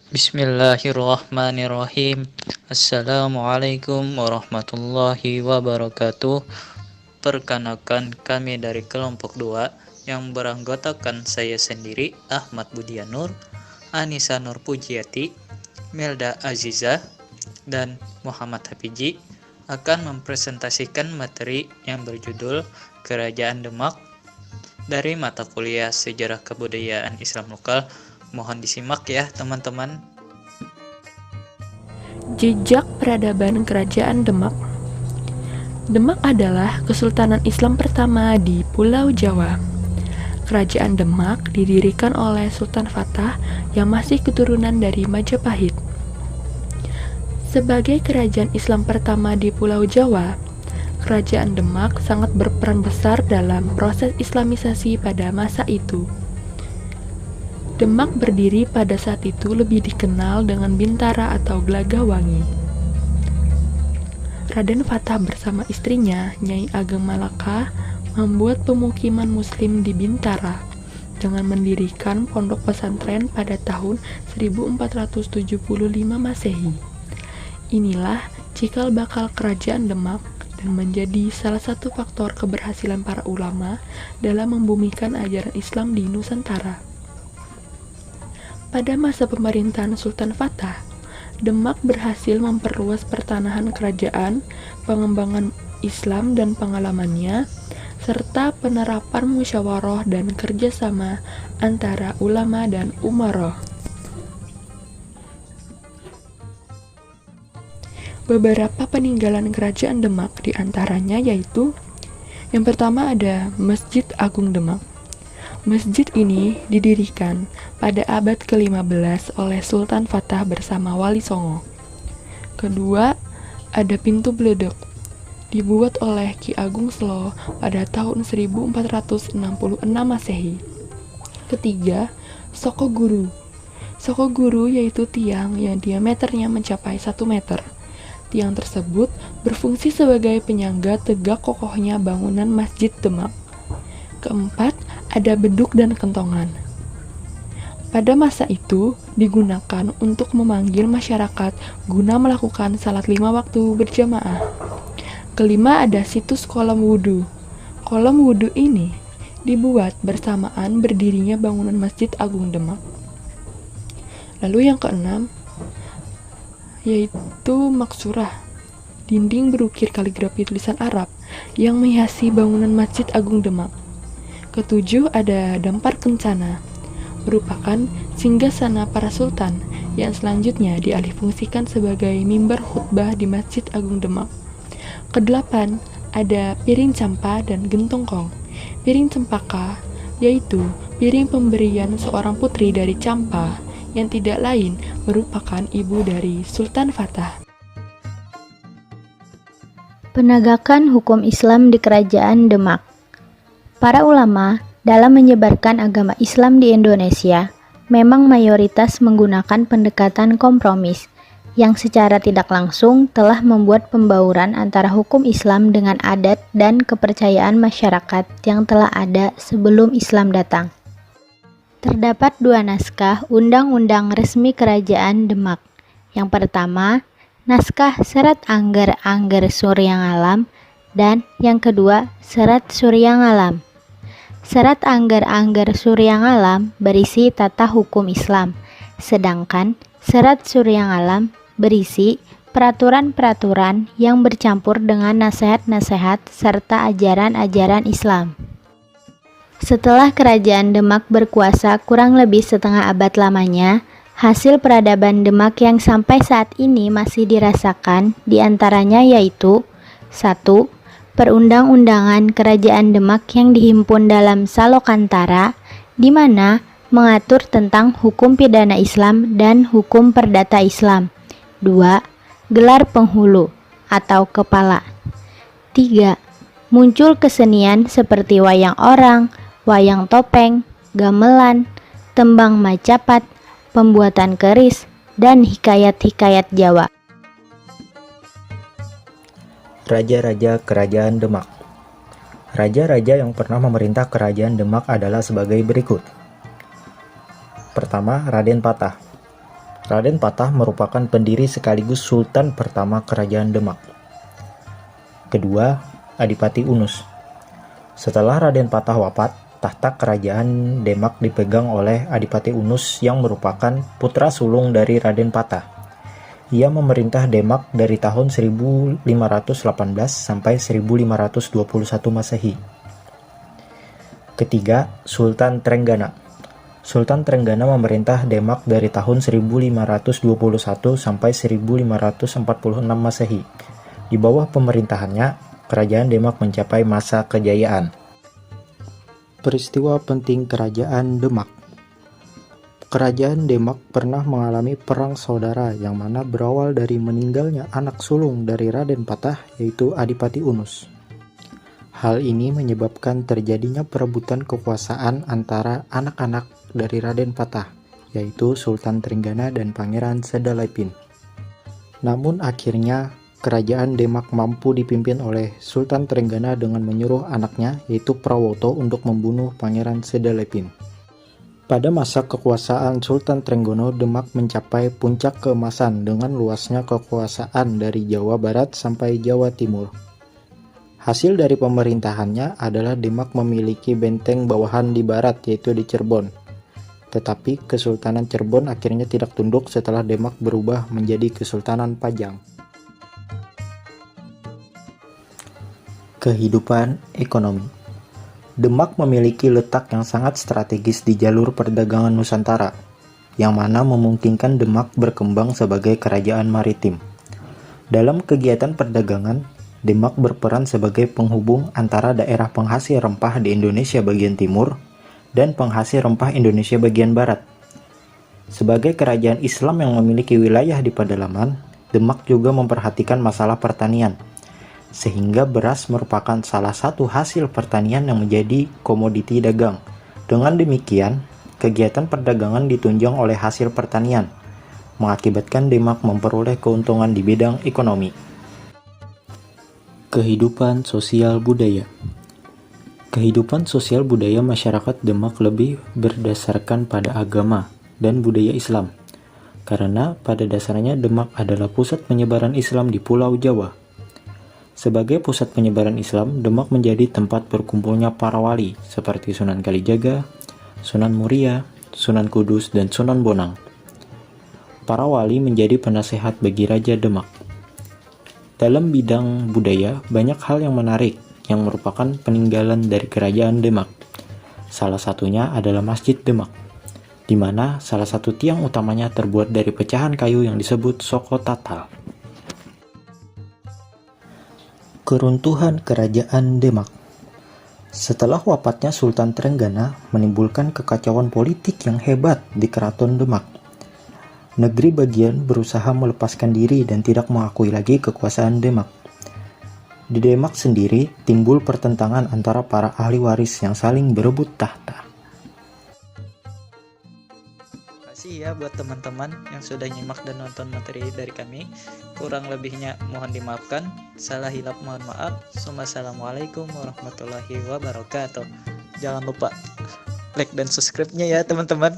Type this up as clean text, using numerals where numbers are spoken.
Bismillahirrahmanirrahim. Assalamualaikum warahmatullahi wabarakatuh. Perkenalkan, kami dari kelompok 2 yang beranggotakan saya sendiri, Ahmad Budianur, Anissa Nur Pujiati, Melda Azizah, dan Muhammad Hafiji akan mempresentasikan materi yang berjudul Kerajaan Demak dari mata kuliah Sejarah Kebudayaan Islam Lokal. Mohon disimak ya teman-teman. Jejak peradaban Kerajaan Demak. Demak adalah Kesultanan Islam pertama di Pulau Jawa. Kerajaan Demak didirikan oleh Sultan Fatah yang masih keturunan dari Majapahit. Sebagai kerajaan Islam pertama di Pulau Jawa, Kerajaan Demak sangat berperan besar dalam proses Islamisasi pada masa itu. Demak berdiri pada saat itu lebih dikenal dengan Bintara atau Gelagahwangi. Raden Fatah bersama istrinya, Nyai Ageng Malaka, membuat pemukiman muslim di Bintara dengan mendirikan pondok pesantren pada tahun 1475 Masehi. Inilah cikal bakal Kerajaan Demak dan menjadi salah satu faktor keberhasilan para ulama dalam membumikan ajaran Islam di Nusantara. Pada masa pemerintahan Sultan Fatah, Demak berhasil memperluas pertanahan kerajaan, pengembangan Islam dan pengalamannya, serta penerapan musyawarah dan kerjasama antara ulama dan umaroh. Beberapa peninggalan Kerajaan Demak diantaranya yaitu: yang pertama ada Masjid Agung Demak. Masjid ini didirikan pada abad ke-15 oleh Sultan Fatah bersama Wali Songo. Kedua, ada Pintu Bledek, dibuat oleh Ki Agung Selo pada tahun 1466 Masehi. Ketiga, Soko Guru. Soko Guru yaitu tiang yang diameternya mencapai 1 meter. Tiang tersebut berfungsi sebagai penyangga tegak kokohnya bangunan Masjid Demak. Keempat, ada beduk dan kentongan. Pada masa itu digunakan untuk memanggil masyarakat guna melakukan salat 5 waktu berjamaah. Kelima, ada situs kolam wudhu. Kolam wudhu ini dibuat bersamaan berdirinya bangunan Masjid Agung Demak. Lalu yang keenam yaitu maksurah, dinding berukir kaligrafi tulisan Arab yang menghiasi bangunan Masjid Agung Demak. Ketujuh, ada Dampar Kencana, merupakan singgasana para sultan yang selanjutnya dialihfungsikan sebagai mimbar khutbah di Masjid Agung Demak. Kedelapan, ada Piring Campa dan Gentongkong. Piring Cempaka yaitu piring pemberian seorang putri dari Campa yang tidak lain merupakan ibu dari Sultan Fatah. Penegakan hukum Islam di Kerajaan Demak. Para ulama dalam menyebarkan agama Islam di Indonesia memang mayoritas menggunakan pendekatan kompromis yang secara tidak langsung telah membuat pembauran antara hukum Islam dengan adat dan kepercayaan masyarakat yang telah ada sebelum Islam datang. Terdapat 2 naskah Undang-Undang Resmi Kerajaan Demak. Yang pertama, naskah Serat Angger Suryangalam, dan yang kedua, Serat Suryangalam. Serat Angger Suryangalam berisi tata hukum Islam, sedangkan Serat Suryangalam berisi peraturan-peraturan yang bercampur dengan nasihat-nasihat serta ajaran-ajaran Islam. Setelah Kerajaan Demak berkuasa kurang lebih setengah abad lamanya, hasil peradaban Demak yang sampai saat ini masih dirasakan diantaranya yaitu: 1. Perundang-undangan Kerajaan Demak yang dihimpun dalam Salokantara, di mana mengatur tentang hukum pidana Islam dan hukum perdata Islam. 2. Gelar penghulu atau kepala. 3. Muncul kesenian seperti wayang orang, wayang topeng, gamelan, tembang macapat, pembuatan keris, dan hikayat-hikayat Jawa. Raja-raja Kerajaan Demak. Raja-raja yang pernah memerintah Kerajaan Demak adalah sebagai berikut. Pertama, Raden Patah. Raden Patah merupakan pendiri sekaligus Sultan pertama Kerajaan Demak. Kedua, Adipati Unus. Setelah Raden Patah wafat, tahta Kerajaan Demak dipegang oleh Adipati Unus yang merupakan putra sulung dari Raden Patah. Ia memerintah Demak dari tahun 1518 sampai 1521 Masehi. Ketiga, Sultan Trenggana. Sultan Trenggana memerintah Demak dari tahun 1521 sampai 1546 Masehi. Di bawah pemerintahannya, Kerajaan Demak mencapai masa kejayaan. Peristiwa penting Kerajaan Demak. Kerajaan Demak pernah mengalami perang saudara yang mana berawal dari meninggalnya anak sulung dari Raden Patah, yaitu Adipati Unus. Hal ini menyebabkan terjadinya perebutan kekuasaan antara anak-anak dari Raden Patah, yaitu Sultan Trenggana dan Pangeran Sedalepin. Namun akhirnya Kerajaan Demak mampu dipimpin oleh Sultan Trenggana dengan menyuruh anaknya, yaitu Prawoto, untuk membunuh Pangeran Sedalepin. Pada masa kekuasaan Sultan Trenggana, Demak mencapai puncak keemasan dengan luasnya kekuasaan dari Jawa Barat sampai Jawa Timur. Hasil dari pemerintahannya adalah Demak memiliki benteng bawahan di barat, yaitu di Cirebon. Tetapi Kesultanan Cirebon akhirnya tidak tunduk setelah Demak berubah menjadi Kesultanan Pajang. Kehidupan ekonomi. Demak memiliki letak yang sangat strategis di jalur perdagangan Nusantara, yang mana memungkinkan Demak berkembang sebagai kerajaan maritim. Dalam kegiatan perdagangan, Demak berperan sebagai penghubung antara daerah penghasil rempah di Indonesia bagian timur dan penghasil rempah Indonesia bagian barat. Sebagai kerajaan Islam yang memiliki wilayah di pedalaman, Demak juga memperhatikan masalah pertanian, sehingga beras merupakan salah satu hasil pertanian yang menjadi komoditi dagang. Dengan demikian, kegiatan perdagangan ditunjang oleh hasil pertanian, mengakibatkan Demak memperoleh keuntungan di bidang ekonomi. Kehidupan sosial budaya. Kehidupan sosial budaya masyarakat Demak lebih berdasarkan pada agama dan budaya Islam, karena pada dasarnya Demak adalah pusat penyebaran Islam di Pulau Jawa. Sebagai pusat penyebaran Islam, Demak menjadi tempat berkumpulnya para wali seperti Sunan Kalijaga, Sunan Muria, Sunan Kudus, dan Sunan Bonang. Para wali menjadi penasehat bagi Raja Demak. Dalam bidang budaya, banyak hal yang menarik yang merupakan peninggalan dari Kerajaan Demak. Salah satunya adalah Masjid Demak, di mana salah satu tiang utamanya terbuat dari pecahan kayu yang disebut Soko Tatal. Keruntuhan Kerajaan Demak. Setelah wafatnya Sultan Trenggana menimbulkan kekacauan politik yang hebat di Keraton Demak. Negeri bagian berusaha melepaskan diri dan tidak mengakui lagi kekuasaan Demak. Di Demak sendiri timbul pertentangan antara para ahli waris yang saling berebut tahta. Terima kasih ya buat teman-teman yang sudah nyimak dan nonton materi dari kami. Kurang lebihnya mohon dimaafkan. Salah hilap mohon maaf. Wassalamualaikum warahmatullahi wabarakatuh. Jangan lupa like dan subscribe-nya ya teman-teman.